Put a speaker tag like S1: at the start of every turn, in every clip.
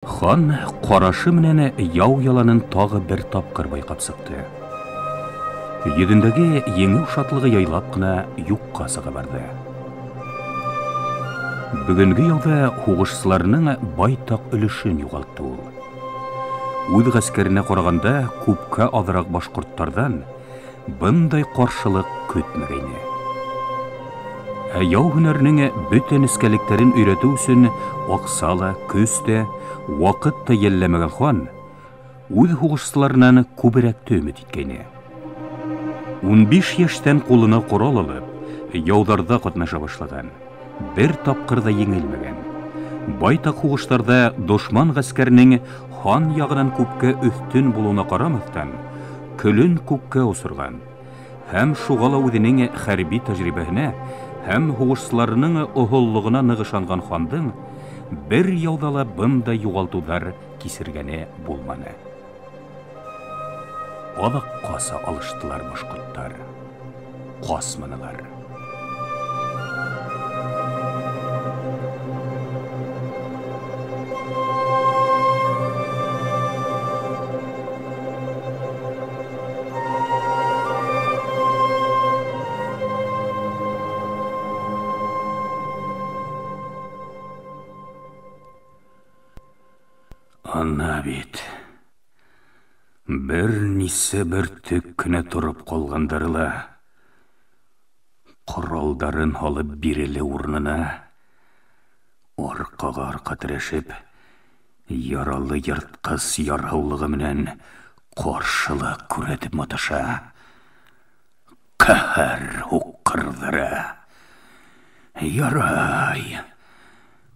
S1: Хан карашы менән яу яланын тагы бер тапкыр байкап сыкты. Йөзендәге еңү шатлыгы яйлап кына юкка сыга барды. Бүгенге ялда хугышчыларның байтак өлешен югалтты ул. Үз гаскәренә караганда күпкә азрак башкортлардан бындай каршылык көтмәгәйне. Яу һөнәрнең бөтен искәлекләрен өйрәтү өчен аксала, көстә, вакыт та йәлләмәгән хан үз хугышчыларыннан күбрәк өмид иткәйне. 15 яшьтән кулына корал алып, яуларда катнаша башлаган. Бер тапкыр да еңелмәгән. Байтак хугышларда дошман гаскәренең хан ягынан күпкә өстен булуына карамастан, көлен күккә усырган. Һәм шугала үзенең хәрби тәҗрибәһенә һәм хугышчыларының оһоллыгына ныгышанган хандың бер яудала бындай югалтулар кисергәне булманы. Алак каса алыштылар башкортлар. Касманылар. Ана бит. Бер нисе бер төк кенә торып калгандарыла. Коралдарын алып биреле урынына. Аркага арка тирешеп, яралы йырткыс ярһаулыгы менән каршылык күрәтеп маташа. Каһәр укырдыра. Ярай.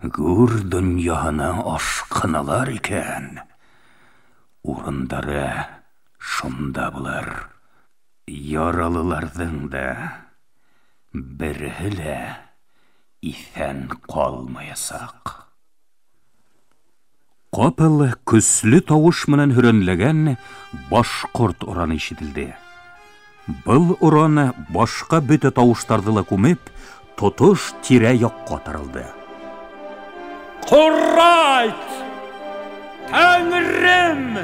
S1: Гүр дөньяны ашкыналар икән. Урындары шунда булыр. Яралыларның да бере лә исән калмаясак. Капыл көсле тавыш менән хөрәнләгән башкорт ураны ишетелде. Был ураны башка бөтә тавыштарды ла күмеп, тотыш тирә-якка таралды.
S2: Құрайт! Тәңірім!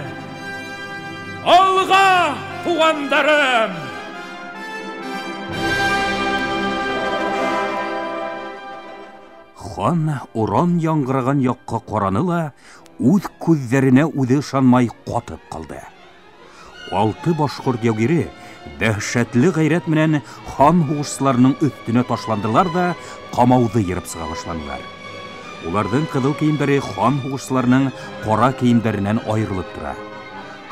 S2: Алға, туғандарым!
S1: Хан уран яңгыраган якка караны ла, үз күзләренә үзе ышанмай катып калды. 6 башкорт яугире дәһшәтле гайрәт менән хан хугышчыларының өстенә ташландылар да камауды йырып сыга башладылар. Уларның кызыл киемдәре хан хугышчыларының кара киемдәреннән аерылып тора.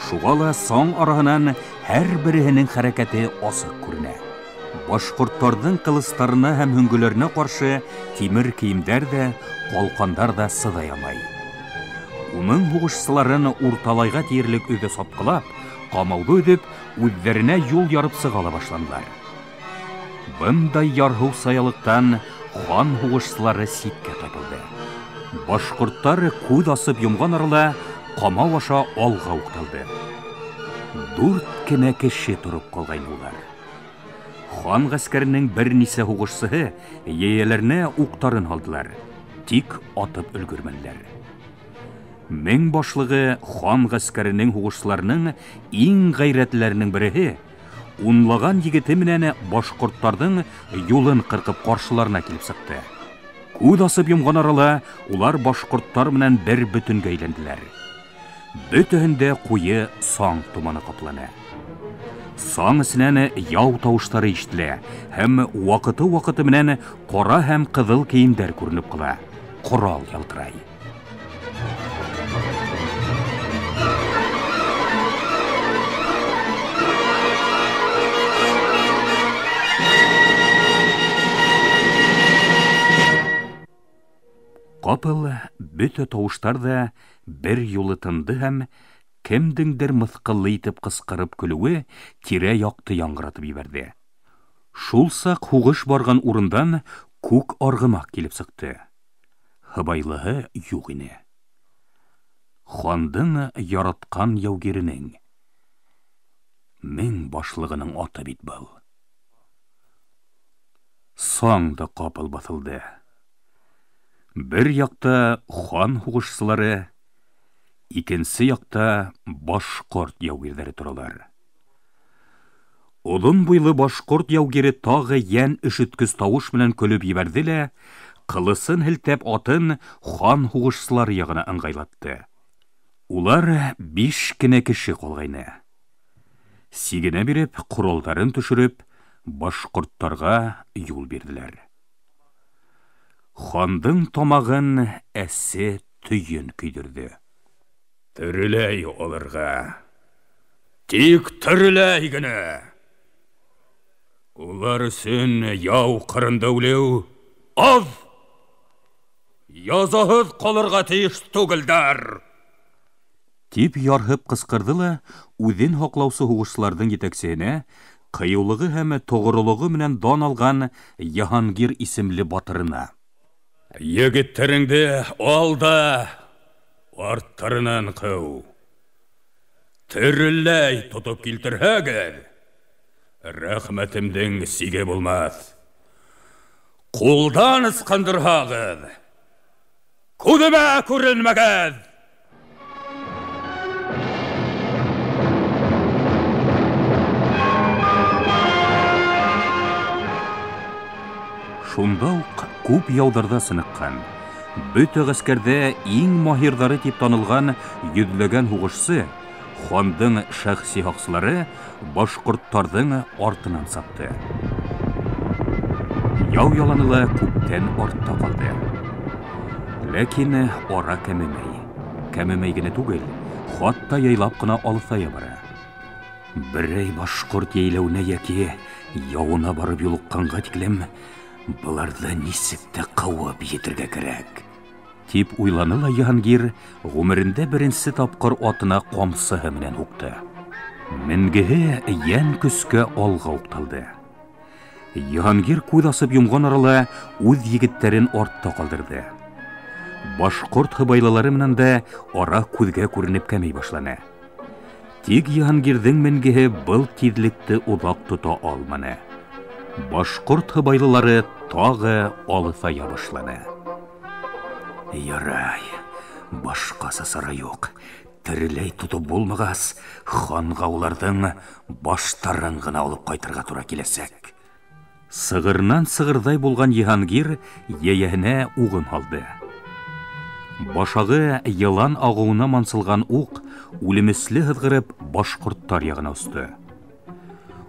S1: Шугала соң араһыннан һәр беренең хәрәкәте асык күренә. Башкортларның кылыстарына һәм хөңгөләренә каршы тимер киемдәр дә, калкандар да сыдай алмай. Уның хугышчыларын урталайга тиерлек өйдә сапкылап, камауды үдеп, үзләренә юл ярып сыгала башладылар. Бындай ярһу саялыктан хан хугышчылары ситкә тапылды. Башкортлар күз асып йомган арала камау аша алга укталды. 4 кенә кеше турып калган булар. Хан гаскәренең бернисе хугышчысы яяләренә уктарын алдылар, тик атып өлгермәделәр. Мең башлыгы хан гаскәренең хугышчыларының иң гайрәтләренең береһе унлаган егете менән башкортларның юлын кыркып каршыларына килеп сыкты. Күз асып йомган арала улар башкортлар менән бер бөтенгә әйләнделәр. Бөтенендә куе саң туманы каплана. Саң исеннән яу тавышлары ишетелә һәм вакыты менән кара һәм кызыл киемдәр күренеп кала. Корал ялтырай. Капыл бөтә тавыштар да бер юлы тынды һәм кемдеңдер мыскыллы итеп кыскырып көлүе тирә-якты яңгыратып ебәрде. Шул сак хугыш барган урындан күк аргымак килеп сыкты. Хыбайлыгы юк ине. Хандың яраткан яугиренең мең башлыгының аты бит был. Саң да капыл басылды. Бер якта хан хугышчылары, Икенсе якта башкорт яугирләре торалар. Оҙон буйлы башкорт яугире тағы йән ишеткес тауыш менән көлөп ебәрҙе лә, ҡылысын һелтәп атын хан һуғышсылары яғына ыңғайлатты. Улар 5 кенә кеше ҡалғайны. Сигенә биреп, ҡоралдарын төшөрөп, башҡорттарға юл бирҙеләр. Хандың тамағын әсе төйөн көйҙөрҙө. Тереләй алырға. Тик тереләй генә. Улар өсөн яу ҡырында үлеү аҙ. Язаһыҙ ҡалырға тейеш түгелдәр. Тип ярһып ҡысҡырҙы ла, үҙен һаҡлаусы һуғышсыларҙың етәксеһенә ҡыйыулығы һәм тоғролоғо менән дан алған Йыһангир исемле батырына: «Егеттәреңде ал да арттарынан ҡыу. Тереләй тотоп килтерһәгеҙ, рәхмәтемдең сиге булмаҫ. Ҡулдан ысҡындырһағыҙ, күҙемә күренмәгеҙ!» Шунда уҡ күп яуҙарҙа сыныҡҡан, бөтә ғәскәрҙә иң маһирҙары тип танылған йөҙләгән һуғышсы, хандың шәхси һаҡсылары башҡорттарҙың артынан сапты. Яу яланы ла күптән артта ҡалды. Ләкин ара кәмемәй. Кәмемәй генә түгел, хатта яйлап ҡына алыҫая бара. Берәй башҡорт йәйләүенә йәки яуына барып юлыҡҡанға тиклем быларҙы нисек тә ҡыуып етергә кәрәк, тип уйланы ла Йыһангир ғүмерендә беренсе тапҡыр атына ҡамсыһы менән һуҡты. Менгеһе йән көскә алға уҡталды. Йыһангир күҙ асып йомған арала үҙ егеттәрен артта ҡалдырҙы. Башҡорт һыбайлылары менән дә ара күҙгә күренеп кәмей башланы. Тик Йыһангирҙең менгеһе был тиҙлекте оҙаҡ тота алманы. Башҡорт һыбайлылары тағы алыҫая башланы. Ярай, башҡаса сара юҡ. Тереләй тотоп булмағас, ханға уларҙың баштарын ғына алып ҡайтырға тура киләсәк. Сығырнан сығырҙай булған Йыһангир йәйәһенә уғын һалды. Башағы йылан ағыуына мансылған уҡ үлемесле һыҙғырып башҡорттар яғына осто.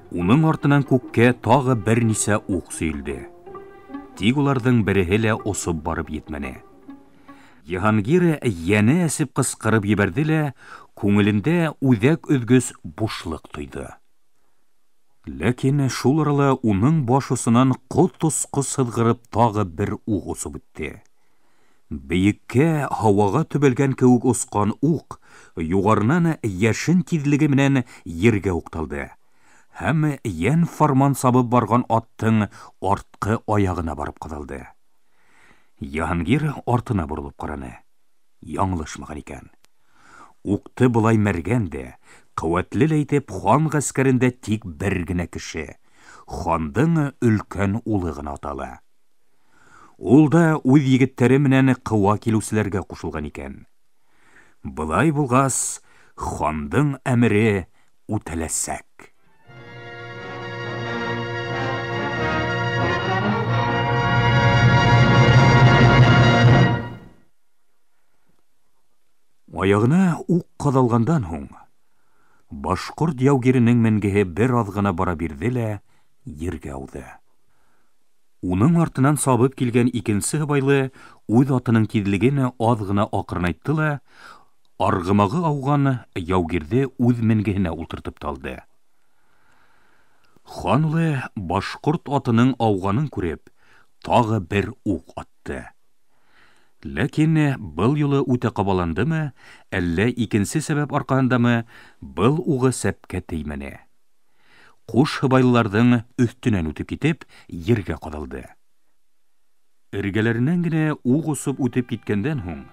S1: Уның артынан күккә тағы бер нисә уҡ сөйөлдө. Тик уларҙың береһе лә осоп барып етмәне. Йыһангир йәне әсеп ҡысҡырып ебәрҙе лә, күңелендә үҙәк өҙгөс бушлыҡ тойҙо. Ләкин шул арала уның баш осонан ҡот осҡос һыҙғырып тағы бер уҡ осоп үтте. Бейеккә һауаға төбәлгән кеүек осҡан уҡ юғарынан йәшен тиҙлеге менән ергә уҡталды. Һәм йән фарман сабып барған аттың артҡы аяғына барып ҡаҙалды. Йыһангир артына боролоп ҡараны. Яңлышмаған икән. Уҡты былай мәргән дә, ҡеүәтле лә итеп хан ғәскәрендә тик бер генә кеше, хандың өлкән улы ғына атала. Ул да үҙ егеттәре менән ҡыуа килеүселәргә ҡушылған икән. Былай булғас, хандың әмере үтәләсәк. Аяғына уҡ ҡаҙалғандан һуң, башҡорт яугиренең менгеһе бер аҙ ғына бара бирҙе лә ергә ауҙы. Уның артынан сабып килгән икенсе һыбайлы үҙ атының тиҙлеген аҙ ғына аҡрынайтты ла, арғымағы ауған яугирҙе үҙ менгеһенә ултыртып талды. Хан улы башҡорт атының ауғанын күреп, тағы бер уҡ атты. Ләкин был юлы үтә ҡабаландымы, әллә икенсе сәбәп арҡаһындамы, был уғы сәпкә теймәне. Ҡуш һыбайлыларҙың өҫтөнән үтеп китеп, ергә ҡаҙалды. Эргәләренән генә уғ осоп үтеп киткәндән һуң,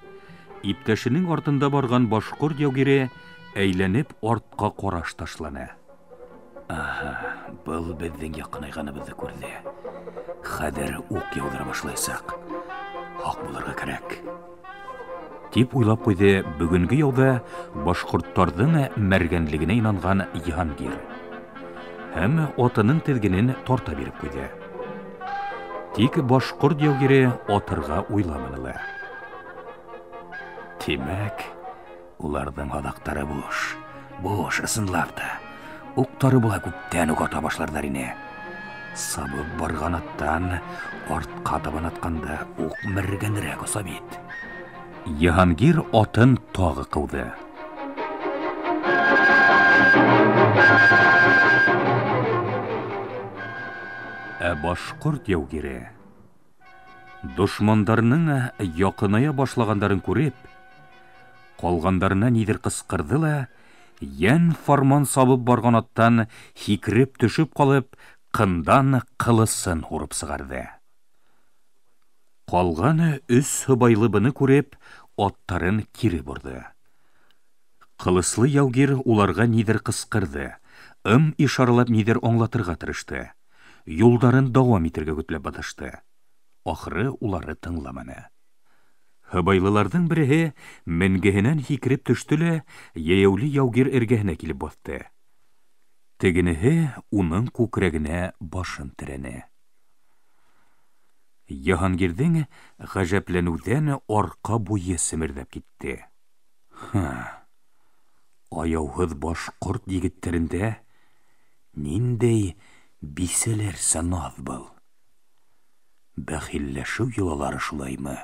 S1: иптәшенең артында барған башҡорт яугире әйләнеп артҡа ҡараш ташланы. Был беҙҙең яҡынайғаныбыҙҙы күрҙе. Хәҙер уҡ яуҙыра башлаясаҡ. Һаҡ булырға кәрәк. Тип уйлап куйды бүгенге яуда башкортларның мәргәнлегенә инанган Җиһангир. Һәм атының тезгенен тарта биреп куйды. Тик башкорт яугире атырга уйламанылы. Тимәк, уларның адактары буш ысынлап та. Уктары була күптән ук ата башлардар ине. Сабып барган аттан артка табан атканда ук мәргәнрәк оса бит. Җиһангир атын тагы кылды. Башкорт яугире дошмандарның якыная башлагандарын күреп, калгандарына нидер кыскырды ла, ян фарман сабып барган аттан хикреп төшеп калып, кындан кылысын урып сыгарды. Калган үз хыбайлыбыны күреп, аттарын кире борды. Кылыслы яугир уларга нидер кыскырды, ишаралап нидер аңлатырга тырышты. Юлдарын дәвам итәргә көтләп батышты. Ахры улары тыңламаны. Хыбайлыларның береһе менгеһенән хикреп төште лә, яяулы яугир эргәһенә килеп басты. Тегенеһе уның күкрәгенә башын терәне. Җиһангирдың гаҗәпләнүдән арка буе семердәп китте. Аяуһыз башкорт егетләрендә ниндәй биселер санав был. Бәхилләшү йолалары шулаймы?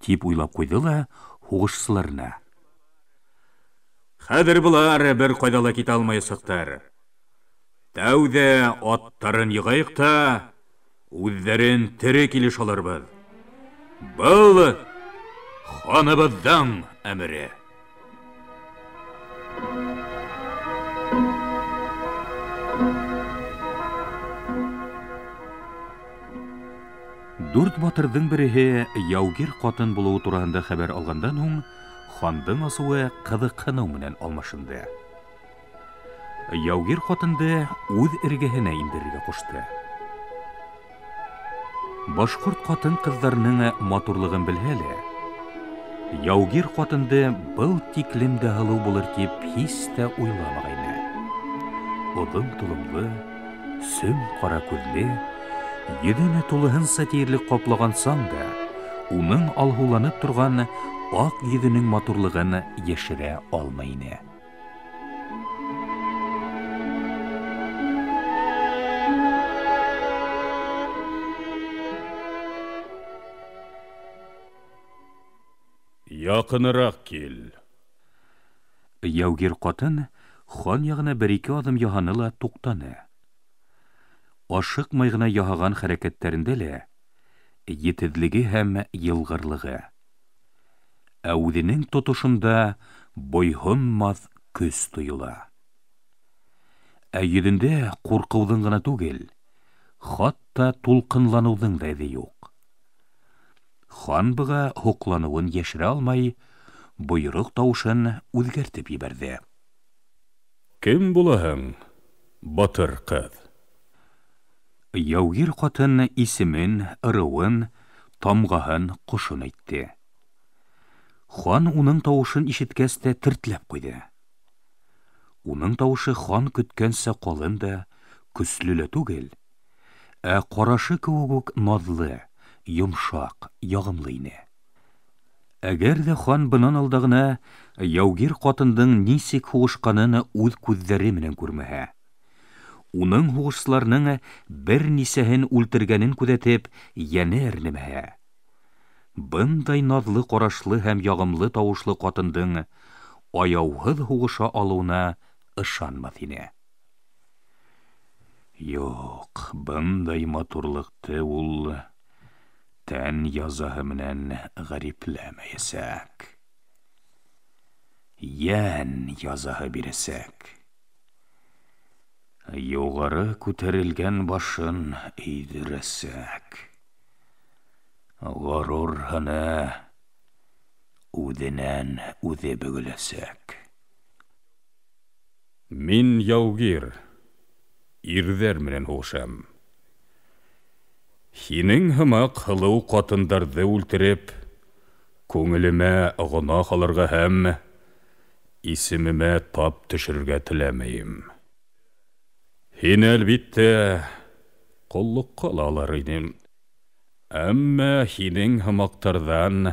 S1: Тип уйлап куйды ла хугышсыларына. Хәзер булар бер кайда ла китә алмаячаклар. Тәүдә аттарын йыгыйк та, үзләрен тере килеш алырбыз. Был ханыбыздан әмере. Дүрт батырдың береһе яугир катын булуы турында хәбәр алгандан һуң, хандың асуы кызыккану менән алмашынды. Яугир катынды үз эргәһенә индерергә кушты. Башкорт катын кызларының матурлыгын белһәле, яугир катынды был тиклем дә һылыу булыр дип һис тә уйламагайны. Озын тулымлы, сөм кара күзле, йөзенә тулыһын сатирлек каплаган сан да, уның алһуланып торган ак йөзенең матурлыгын яшерә алмый ине. Якынрак кил. Яугир катын хан ягына бер-ике адым яһаны ла туктаны. Ашыкмай гына яһаган хәрәкәтләрендә лә етедлеге һәм йылгырлыгы. Үҙенең тотышында бойһонмаҫ көс тойола. Йөҙөндә ҡурҡыуҙың гына түгел, хатта тулҡынланыуҙың да эҙе юҡ. Хан быға һоҡланыуын йәшерә алмай, бойороҡ тауышын үҙгәртеп ебәрҙе. Кем булаһың, батыр ҡыҙ? Яугир ҡатын исемен, ырыуын, тамғаһын, ҡошон әйтте. Хан уның тауышын ишеткәс тә тертләп ҡуйҙы. Уның тауышы хан көткәнсә ҡалын да, көслө лә түгел, ҡарашы кеүек үк наҙлы, йомшаҡ, яғымлы ине. Әгәр ҙә хан бынан алдағына яугир ҡатындың нисек һуғышҡанын үҙ күҙҙәре менән күрмәһә, уның һуғышсыларының бер нисәһен үлтергәнен күҙәтеп, йәне әрнемәһә, бындай наҙлы ҡарашлы һәм яғымлы тауышлы ҡатындың аяуһыҙ һуғыша алыуына ышанмаҫ ине. Юҡ, бындай матурлыҡты ул тән язаһы менән ғәрипләмәйәсәк. Йән язаһы бирәсәк. Юғары күтәрелгән башын эйҙерәсәк. Ғорур-һыны үҙенән үҙе бөгөләсәк. Мин яугир, ирҙәр менән һуғышам. Һинең һымаҡ һылыу ҡатындарҙы үлтереп, Көңіліме ғына қалырға һәм исеміме тап түшірге тілемейім. Хин әлбитте құллық қалалар едім. Әммә хинің хымақтардан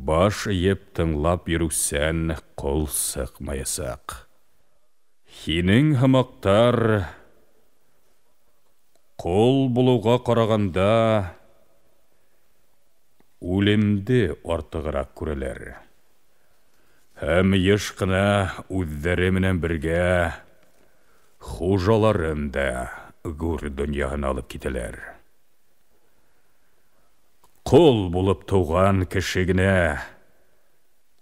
S1: баш еп тыңлап йөрүсән қол сықмайсақ. Хинің хымақтар қол бұлуға қарағанда үлемді артығырақ көрелер. Һәм ешқына үздері менен бірге хужаларым да гүр дүнияғын алып кетелер. Қол болып туған кішігіне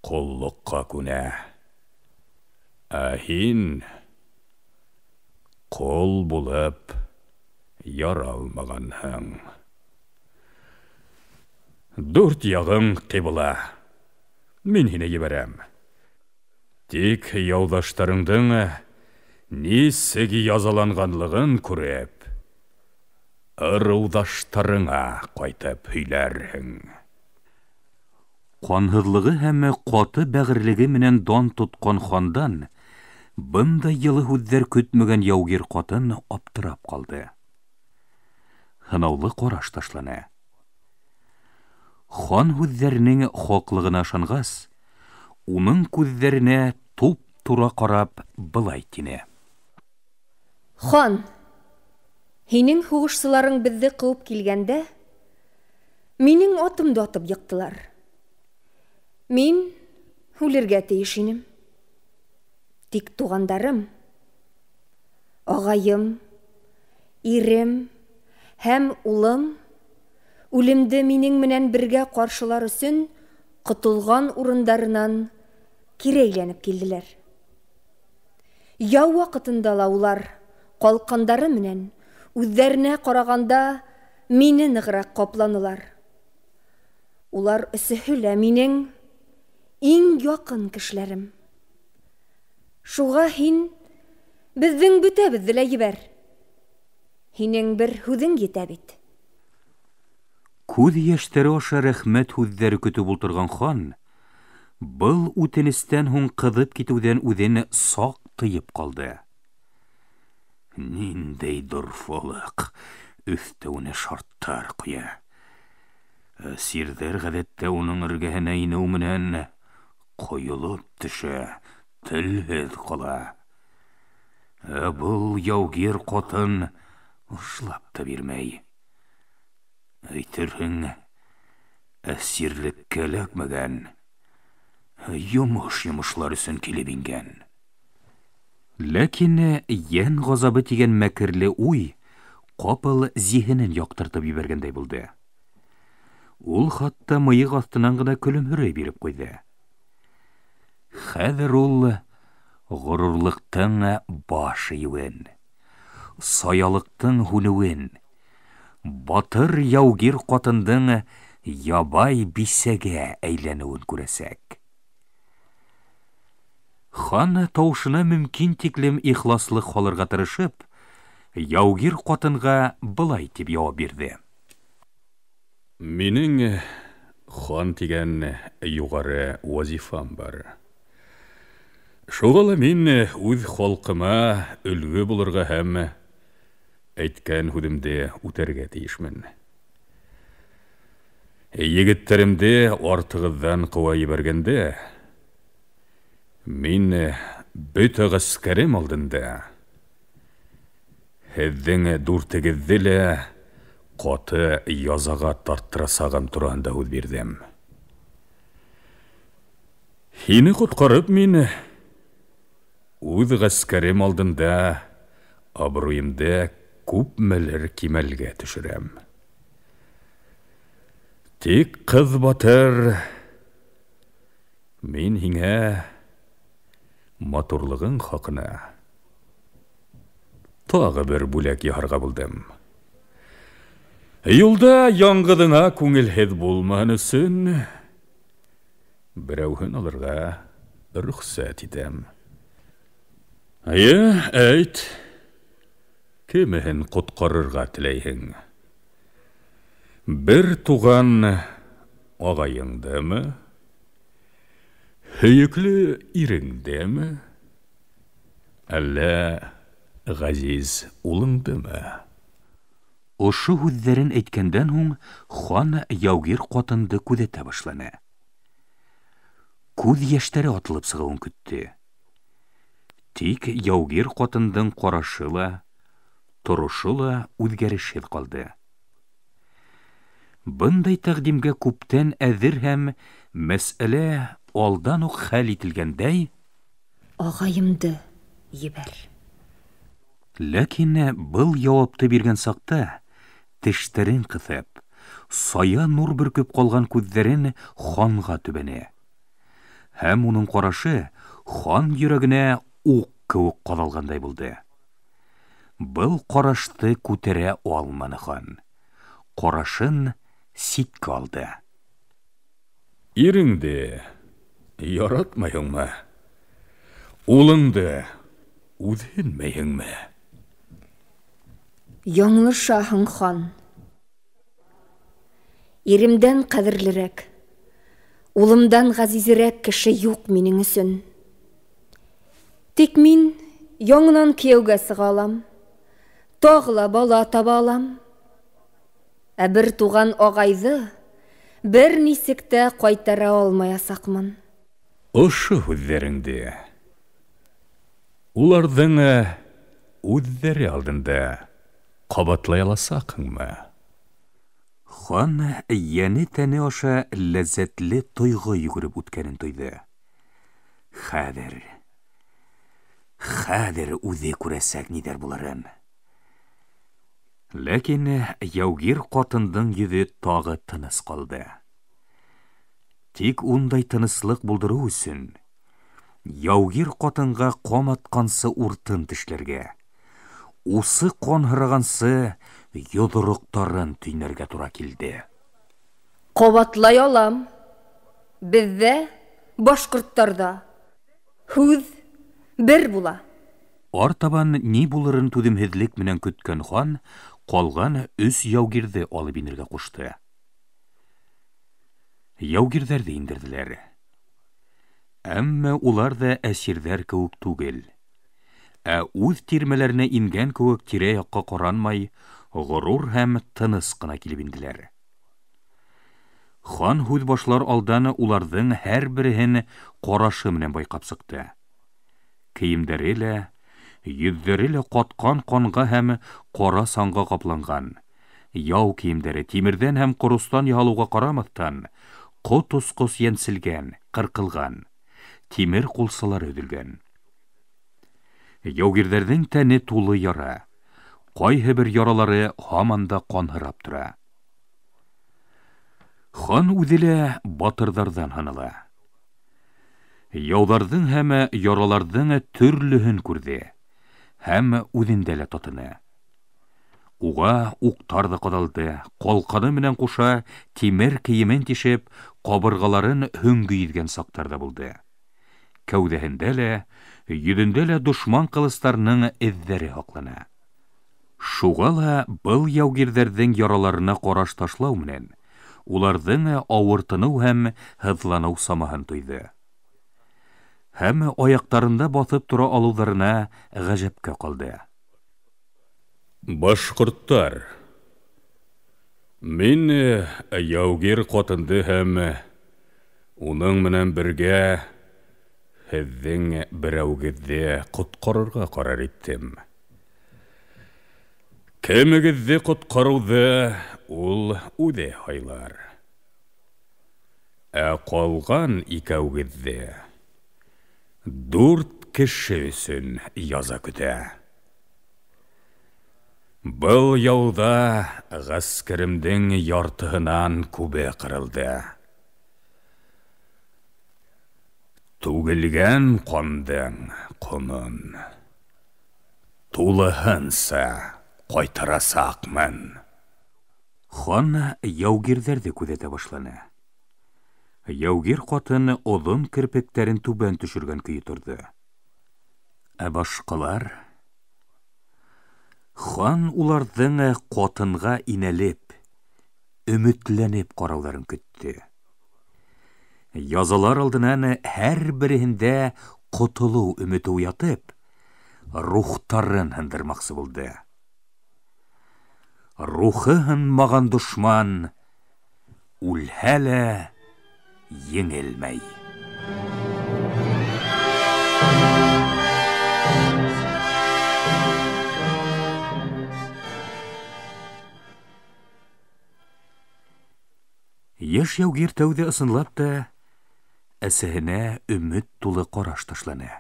S1: қоллыққа күнә. Ахин қол болып яралмағанһың. Дүрт яғың қибыла. Мен хине ебәрәм. Тик яудаштарыңдың несіге язаланғанлығын көреп, ырылдаштарыңа қайтып хүйләрһең.
S2: Қанһыҙлығы һәм ҡаты бәғерлеге менән дан тотҡан хандан бындай йылы һүҙҙәр көтмәгән яугир ҡатын аптырап ҡалды. Һынаулы ҡараш ташланы. Хан һүҙҙәренең хаҡлығына ышанғас, уның күҙҙәренә туп-тура ҡарап былай тине.
S3: Хан, һинең һуғышсыларың беҙҙе ҡыуып килгәндә, минең атымды атып йыҡтылар. Мин үлергә тейеш инем. Тик туғандарым, ағайым, ирем һәм улым үлемде минең менән бергә ҡаршылар өсөн ҡотолған урындарынан кире әйләнеп килделәр. Яу ваҡытында ла улар ҡалҡандары менән үҙҙәренә ҡарағанда мине нығыраҡ ҡапланылар. Улар өсөһө лә минең иң яҡын кешеләрем. Шуға һин беҙҙең бөтәбеҙҙе лә ебәр. Һинең бер һүҙең етә бит.
S2: Күҙ йәштәре аша рәхмәт һүҙҙәре көтөп ултырған хан, был үтенестән һуң ҡыҙып китеүҙән үҙен саҡ тыйып ҡалды. Ниндәй дорфалыҡ, өҫтәүенә шарттар ҡуя. Сирҙәр ғәҙәттә уның эргәһенә инеү менән ҡойолоп төшә, телһеҙ ҡала. Был яугир ҡатын ышлап та бирмәй. Әйтерһең, әсирлеккә эләкмәгән, йомош-йомошлар өсөн килеп ингән. Ләкин йән ғазабы тигән мәкерле уй ҡапыл зиһенен яҡтыртып ебәргәндәй булды. Ул хатта мыйыҡ аҫтынан ғына көлөмһөрәй биреп ҡуйҙы. Хәҙер ул ғорурлыҡтың баш эйеүен, саялыҡтың һүнеүен, батыр яугир ҡатындың ябай бисәгә әйләнеүен күрәсәк. Хан тауышына мөмкин тиклем ихласлы халырға тырышып, яугир ҡатынға былай тип яуап бирҙе.
S1: Минең хан тигән юғары вазифам бар. Шуға ла мин үҙ халҡыма өлгө булырға һәм әйткән һүҙемде үтәргә тейешмен. Егеттәремде артығыҙҙан ҡыуа ебәргәндә, мин бөтә ғәскәрем алдында һеҙҙең дүртегеҙҙе лә ҡаты язаға тарттырасағым тураһында һүҙ бирҙем. Һине ҡотҡарып мин үҙ ғәскәрем алдында абруйымды күпмелер кимәлгә төшөрәм. Тик ҡыҙ батыр, мин һиңә матурлығың хаҡына тағы бер бүләк яһарға булдым. Юлда яңғыҙыңа күңелһеҙ булмаһын өсөн берәүһен алырға рөхсәт итәм. Әйт, кемеһен ҡотҡарырға теләйһең? Бер туған Ағайыңдымы? Һөйіклі иріңдемі? Әллә ғазиз улыңдымы?
S2: Ошы һүҙҙәрен әйткәндән һуң, хан яугир ҡатынды күҙәтә башланы. Күҙ йәштәре атылып сығыуын көттө. Тик яугир ҡатындың ҡарашы ла, торошы ла үҙгәрешһеҙ ҡалды. Бындай тәҡдимгә күптән әҙер һәм мәсьәлә алдан уҡ хәл ителгәндәй,
S3: Ағайымды ебәр.
S2: Ләкин был яуапты биргән саҡта, тештәрен ҡыҫып, сая нур бөркөп ҡалған күҙҙәрен ханға төбәне. Һәм уның ҡарашы хан йөрәгенә уҡ кеүек ҡаҙалғандай булды. Был ҡарашты күтәрә алманы хан. Ҡарашын ситкә алды.
S1: Иреңде яратмайыңмы? Улыңды үҙһенмәйеңме?
S3: Яңлышаһың, хан. Иремдән ҡәҙерлерәк, улымдан ғәзизерәк кеше юҡ минең өсөн. Тик мин яңынан кейәүгә сыға алам, тағы ла бала таба алам. Ә бер туған ағайҙы бер нисек тә ҡайтара алмаясаҡмын.
S1: Ошо һүҙҙәреңде уларҙың үҙҙәре алдында ҡабатлай аласаҡһыңмы?
S2: Хан йәне тәне аша ләззәтле тойғо йүгереп үткәнен тойҙо. Хәҙер үҙе күрәсәк ниҙәр буларын. Ләкин яугир ҡатындың йөҙө тағы тыныс ҡалды. Тик ундай тыныслык булдырыу өсөн яугир ҡатынға ҡан атҡансы уртын тешләргә, усы ҡан һырағансы йоҙроҡтарын төйнәргә тура килде.
S3: Ҡабатлай алам. Беҙҙә, башҡорттарҙа, һүҙ бер була.
S2: Артабан ни булырын түҙемһеҙлек менән көткән хан ҡалған 3 яугирҙе алып инергә ҡушты. Яугирҙәрҙе индерҙеләр. Әммә улар да әсирҙәр кеүек түгел. Ә үҙ тирмәләренә ингән кеүек тирә-яҡҡа ҡаранмай, ғорур һәм тыныс ҡына килеп инделәр. Хан һүҙ башлар алдан уларҙың һәр береһен ҡарашы менән байҡап сыҡты. Кейемдәре лә, йөҙҙәре лә ҡатҡан ҡанға һәм ҡара санға ҡапланған. Яу кейемдәре тимерҙән һәм ҡоростан яһалыуға ҡарамаҫтан, ҡот-осҡос йәнселгән, ҡырҡылған, тимер ҡулсалары өҙөлгән. Яугирҙәрҙең тәне тулы яра. Ҡайһы бер яралары һаман да ҡанһырап тора. Хан үҙе лә батырҙарҙан һанала. Яуҙарҙың һәм яраларҙың төрлөһөн күрҙе, һәм үҙендә лә татыны. Уға уҡтар да ҡаҙалды, ҡалҡаны менән ҡуша тимер кейемен тишеп, ҡабырғаларын һөңгө иҙгән саҡтарҙа булды. Кәүҙәһендә лә, йөҙөндә лә дошман ҡылыстарының эҙҙәре һаҡлана. Шуға ла был яугирҙәрҙең яраларына ҡараш ташлау менән, уларҙың ауыртыныу һәм һыҙланыу самаһын тойҙо. Һәм аяҡтарында баҫып тора алыуҙарына ғәжәпкә ҡалды.
S1: Башҡорттар, мин яугир ҡатынды һәм уның менән бергә һеҙҙең берәүегеҙҙе ҡотҡарырға ҡарар иттем. Кемегеҙҙе ҡотҡарыуҙы ул үҙе һайлар. Ә ҡалған икәүегеҙҙе 4 кеше өсөн яза көтә. Был яуҙа ғәскәремдең яртыһынан күбе ҡырылды. Түгелгән ҡандың ҡонон тулыһынса ҡайтарасаҡмын.
S2: Хан яугирҙәрҙе күҙәтә башланы. Яугир ҡатын оҙон керпектәрен түбән төшөргән көйө торҙо. Ә башҡалар? Хан уларҙың ҡатынға инәлеп, өмөтләнеп ҡарауҙарын көттө. Язалар алдынан һәр береһендә құтылу өмете уятып, рухтарын һындырмакчы булды. Рухы һынмаган душман үлһә лә еңелмәй. Яш яугир тәүҙә ысынлап та әсәһенә өмөт тулы ҡараш ташланы.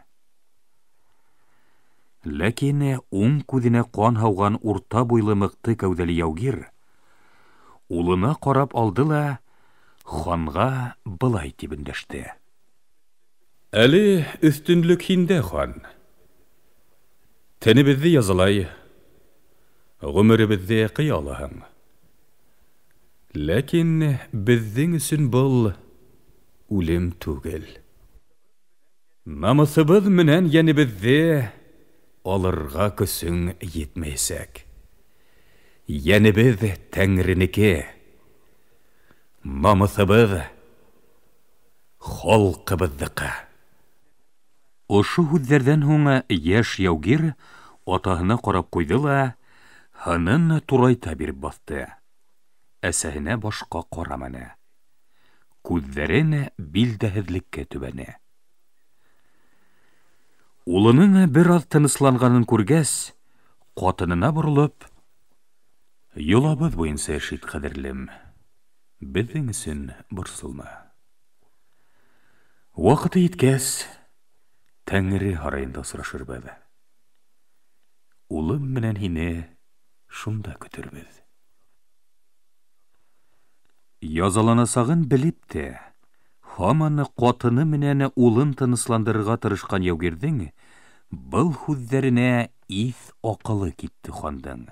S2: Ләкин уң күҙенә ҡан һауған урта буйлы мыҡты кәүҙәле яугир улына ҡарап алды ла ханға былай тип өндәште.
S1: Әле өҫтөнлөк һиндә, хан. Тәнебеҙҙе язалай, ғүмеребеҙҙе ҡыя алаһың. Ләкин беҙҙең өсөн был үлем түгел. Намыҫыбыҙ менән йәнебеҙҙе алырға көсөң етмәйсәк. Йәнебеҙ Тәңренеке, намыҫыбыҙ халҡыбыҙҙыҡы.
S2: Ошо һүҙҙәрҙән һуң йәш яугир атаһына ҡарап ҡуйҙы ла һынын турайта биреп баҫты. Әсәһенә башҡа ҡараманы. Күҙҙәрен билдәһеҙлеккә төбәне. Улының бер аҙ тынысланғанын күргәс, ҡатынына боролоп: «Йолабыҙ буйынса эшит, ҡәҙерлем. Беҙҙең өсөн борсолма. Ваҡыты еткәс, Тәңре һарайында осрашырбыҙ. Улым менән һине шунда көтөрбөҙ». Язаланасағын белеп тә, һаман ҡатыны менән улын тынысландырырға тырышҡан яугирҙең был һүҙҙәренә иҫ аҡылы китте хандың.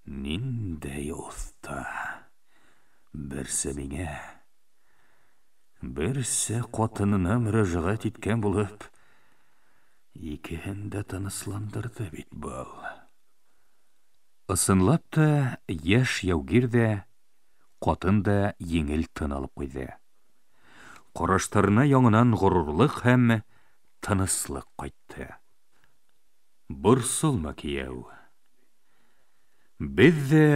S2: Ниндәй оҫта! Берсе миңә, берсе ҡатынына мөрәжәғәт иткән булып, икеһен дә тынысландырҙы бит был. Ысынлап та, йәш яугир ҙә, ҡатын да еңел тын алып ҡуйҙы. Ҡараштарына яңынан ғорурлыҡ һәм тыныслыҡ ҡайтты. Борсолма, кейәү. Беҙ ҙә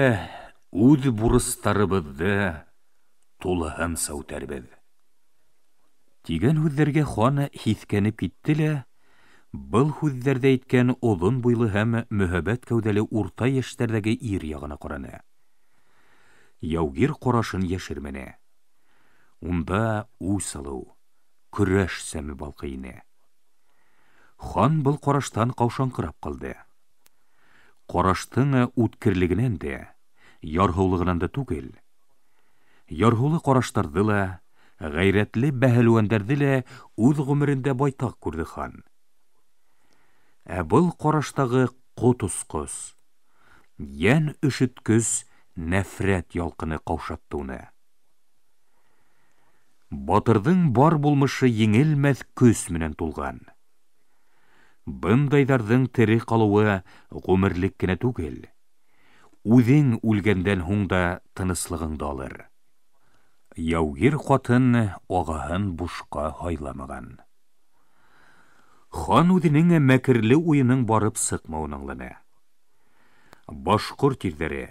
S2: үҙ бурыстарыбыҙҙы тулыһынса үтәрбеҙ. Тигән һүҙҙәргә хан һиҫкәнеп китте лә, был һүҙҙәрҙә әйткән оҙон буйлы һәм мөһабәт кәүҙәле урта йәштәрҙәге ир яғына ҡараны. Яугир ҡарашын йәшермәне. Унда үс алыу, көрәш сәме балҡый ине. Хан был ҡараштан ҡаушаңҡырап ҡалды. Ҡараштың үткерлегенән дә, ярһыулығынан да түгел. Ярһыулы ҡараштарҙы ла, ғәйрәтле бәһәлүәндәрҙе лә үҙ ғүмерендә байтаҡ күрҙе хан. Ә был ҡараштағы ҡот осҡос, йән өшөткөс нәфрәт ялҡыны ҡаушатты уны. Батырҙың бар булмышы еңелмәҫ көс менән тулған. Бындайҙарҙың тере ҡалыуы ғүмерлек кенә түгел. Үҙең үлгәндән һуң да тыныслығыңды алыр. Яугир ҡатын ағаһын бушҡа һайламаған. Хан үҙенең мәкерле уйының барып сыҡмауын аңланы. Башҡорт ирҙәре,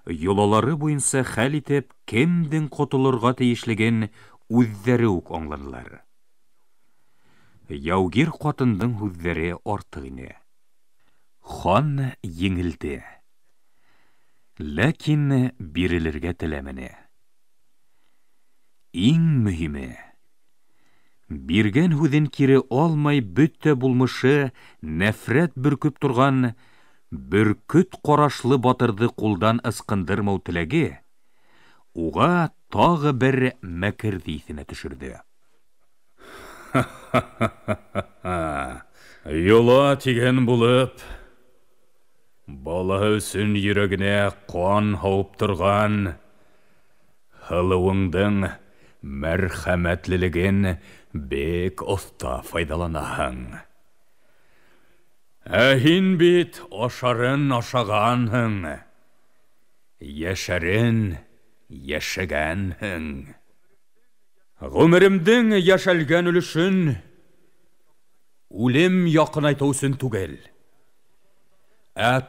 S2: йолалары буйынса хәл итеп, кемдең ҡотолорға тейешлеген үҙҙәре үк аңланылар. Яугир ҡатындың һүҙҙәре артыҡ ине. Хан еңелде. Ләкин бирелергә теләмәне. Иң мөһиме, биргән һүҙен кире алмай бөтә булмышы нәфрәт бөркөп торған бөркөт ҡарашлы батырҙы ҡулдан ысҡындырмау теләге уға тағы бер мәкерҙе иҫенә төшөрҙө.
S1: Йола тигән булып, балаһы өсөн йөрәгенә ҡан һауып торған һылыуыңдың мәрхәмәтлелеген бек оҫта файҙаланаһың. Ә һин бит ашарын ашағанһың, йәшәрен йәшәгәнһең. Гомеремдең яшәлгән өлешен үлем якынайту өчен түгел.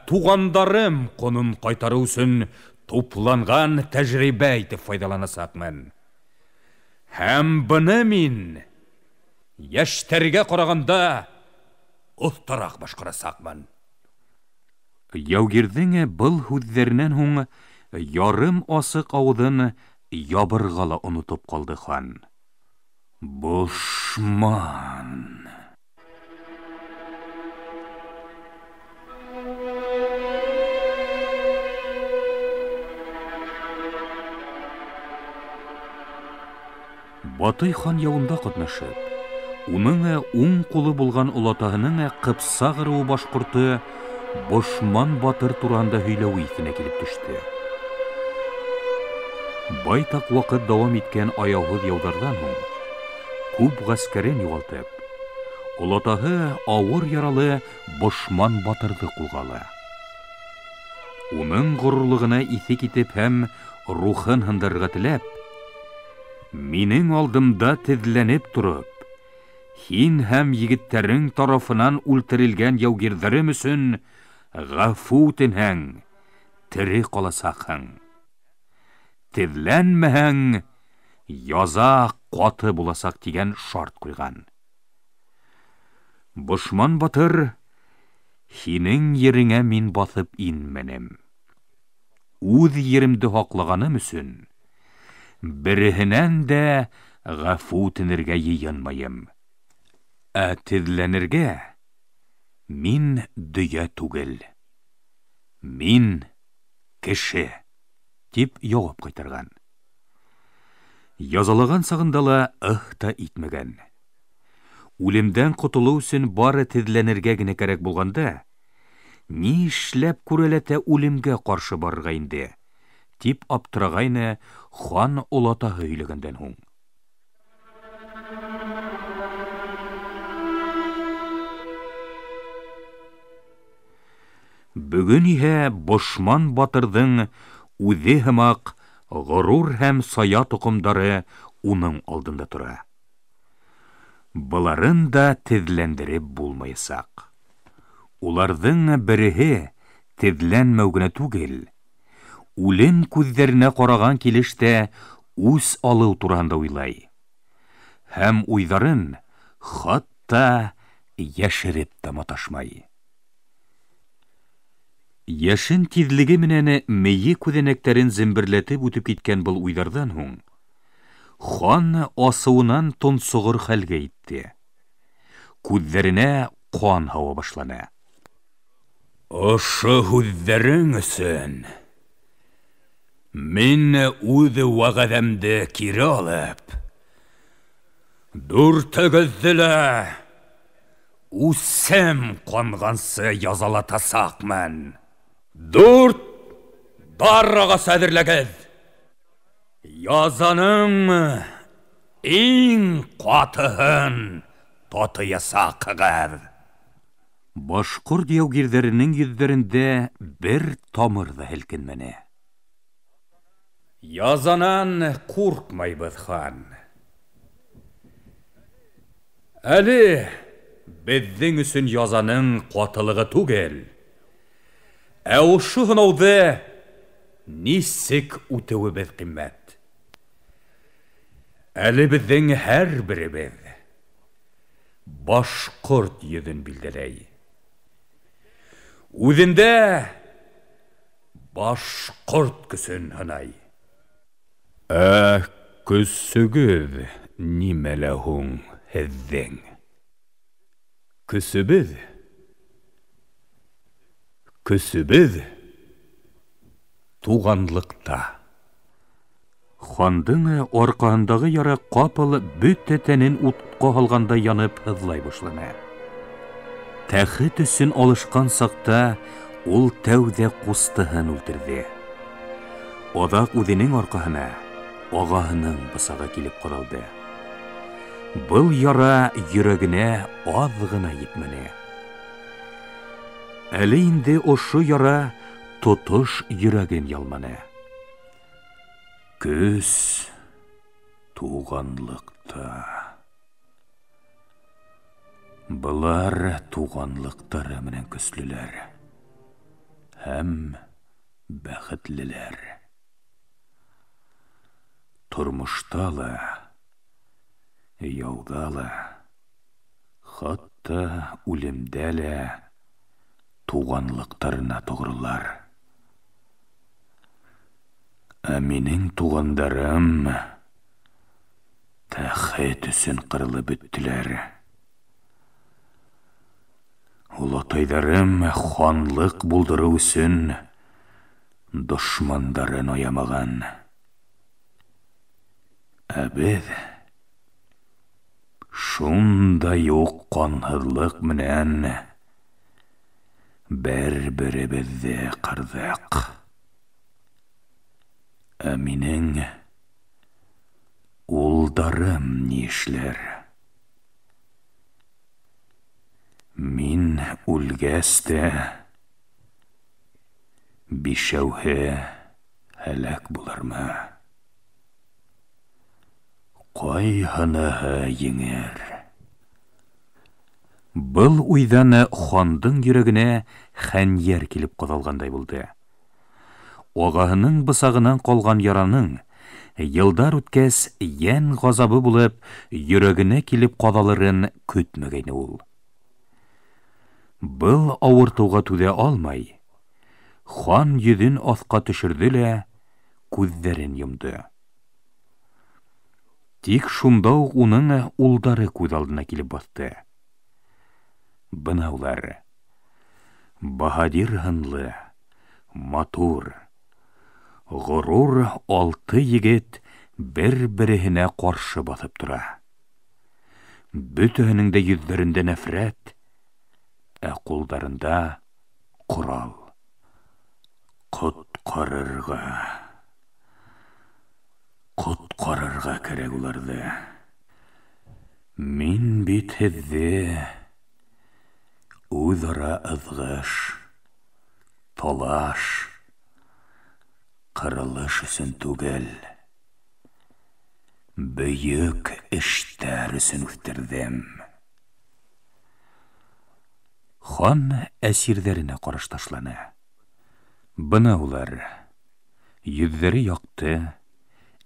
S1: Тугандарым конын кайтару өчен тупланган тәҗрибә итеп файдаланасакмын. Һәм буны мин яшьтәргә караганда остарак башкарасакмын.
S2: Яугирдең был һүҙҙәренән һуң ярым асык ауыҙын ябырға ла онотоп ҡалды хан. Бошман. Батый хан яуында ҡатнашып, уның уң ҡулы булған олатаһының ҡыпса ғырыуы башҡорты Бошман батыр тураһында һөйләүе иҫенә килеп төштө. Байтаҡ ваҡыт дауам иткән аяуһыҙ яуҙарҙан һуң, күп ғәскәрен юғалтып, олатаһы ауыр яралы Бошман батырҙы ҡулға. Уның ғорурлығына иҫе китеп һәм рухын һындырырға теләп, минең алдымда теҙләнеп тороп, һин һәм егеттәрең тарафынан үлтерелгән яугирҙәрем өсөн ғәфү үтенһәң, тере ҡаласаҡһың. Теҙләнмәһәң, яза ҡаты буласаҡ тигән шарт ҡуйған. Бошман батыр, һинең ереңә мин баҫып инмәнем. Үҙ еремде һаҡлағаным өсөн береһенән дә ғәфү үтенергә йыйынмайым. Теҙләнергә мин дөйә түгел. Мин кеше, тип яуап ҡайтарған. Язалаған сағында ла та итмәгән. Үлемдән ҡотолоу өсөн бары теҙләнергә генә кәрәк булғанда, ни эшләп күрәләтә үлемгә ҡаршы барырға инде, тип аптырағайны хан олатаһы һөйләгәндән һуң. Бөгөн иһә Бошман батырҙың үҙе һымаҡ ғорур һәм сая тоҡомдары уның алдында тора. Быларын да теҙләндереп булмаясаҡ. Уларҙың береһе теҙләнмәү генә түгел, үлем күҙҙәренә ҡараған килештә үс алыу тураһында уйлай. Һәм уйҙарын хатта йәшереп тә маташмай. Йәшен тиҙлеге менән мейе күҙәнәктәрен земберләтеп үтеп киткән был уйҙарҙан һуң, хан асыуынан тонсоғор хәлгә итте. Күҙҙәренә ҡан һауа башланы.
S1: Ошо һүҙҙәрең өсөн мин үҙ вәғәҙәмде кире алып, дүртегеҙҙе лә үсем ҡанғансы язалатасаҡмын. Дүрт дарағас әҙерләгеҙ. Язаның иң ҡатыһын татыясаҡығыҙ.
S2: Башҡорт яугирҙәренең йөҙҙәрендә бер тамыр ҙа һелкенмәне.
S1: Язанан ҡурҡмайбыҙ, хан. Әле беҙҙең өсөн язаның ҡатылығы түгел, ошо һынауҙы нисек үтеүебеҙ ҡиммәт. Әле беҙҙең һәр беребеҙ башҡорт йөҙөн билдәләй. Үҙендә башҡорт көсөн һынай. Көсөгөҙ нимәлә һуң һеҙҙең? Көсөбөҙ туғанлыҡта.
S2: Хандың арҡаһындағы яра ҡапыл бөтә тәнен утҡа һалғанда янып һыҙлай башланы. Тәхет өсөн алышҡан саҡта ул тәүҙә ҡустыһын үлтерҙе. Аҙаҡ үҙенең арҡаһына ағаһының бысағы килеп ҡаҙалды. Был яра йөрәгенә аҙ ғына етмәне. Әле инде ошо яра тотош йөрәген ялманы. Көс, Туғанлықта. Бұлар туғанлықтары менен көслілер. Һәм бәхетлелер. Тұрмышталы, яудалы, хатта үлемдәлі туғанлықтарына тұғырлар. Ә менің туғандарым тәхет үсін қырылы бүттілер. Улатайдарым ханлық бұлдыры үсін дұшмандарын оямаған. Ә біз шунда юк қанһыҙлык менән бер-беребеҙҙе ҡырҙыҡ. Ә минең улдарым ни эшләр? Мин үлгәс тә бишәүһе һәләк булырмы? Ҡайһыныһы еңер?
S1: Был уйҙан хандың йөрәгенә хәнйәр килеп ҡаҙалғандай булды. Ағаһының бысағынан ҡалған яраның йылдар үткәс йән ғазабы булып йөрәгенә килеп ҡаҙалырын көтмәгәйне ул. Был ауыртыуға түҙә алмай, хан йөҙөн аҫҡа төшөрҙө лә күҙҙәрен йомдо. Тик шунда уҡ уның улдары күҙ алдына килеп баҫты. Бына улар. Баһадир һынлы, матур, ғорур 6 егет бер-береһенә ҡаршы баҫып тора. Бөтәһенең дә йөҙҙәрендә нәфрәт, ә ҡулдарында ҡорал. Ҡотҡарырға кәрәк уларҙы. Мин бит һеҙҙе үҙ-ара ыҙғыш, талаш, ҡырылыш өсөн түгел, бөйөк эштәр өсөн үҫтерҙем. Хан әсирҙәренә ҡараш ташланы. Бына улар. Йөҙҙәре яҡты,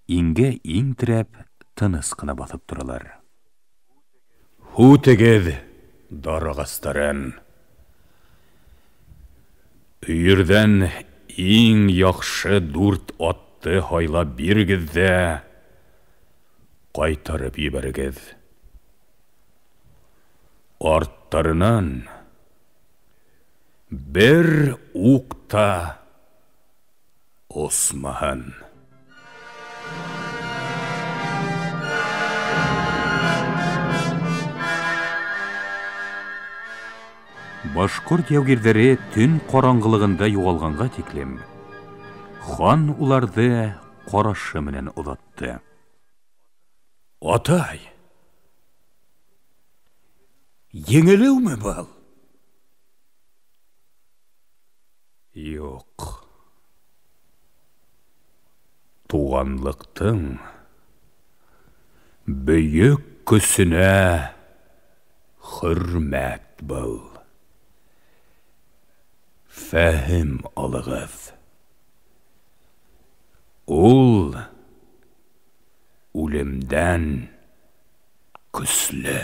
S1: иңгә иң терәп, тыныс ҡына баҫып торалар. Һүтегеҙ, дар ағастарын. Өйөрҙән иң яҡшы 4 атты һайлап бирегеҙ ҙә ҡайтарып ебәрегеҙ. Арттарынан бер уҡ та осмаһын. Башҡорт яугирҙәре төн ҡараңғылығында юғалғанға тиклем, хан уларҙы ҡарашы менән оҙатты. Атай, еңелеүме был? Юҡ. Туғанлыҡтың бөйөк көсөнә хөрмәт был. Фәһем алығыҙ. Ул үлемдән көслө.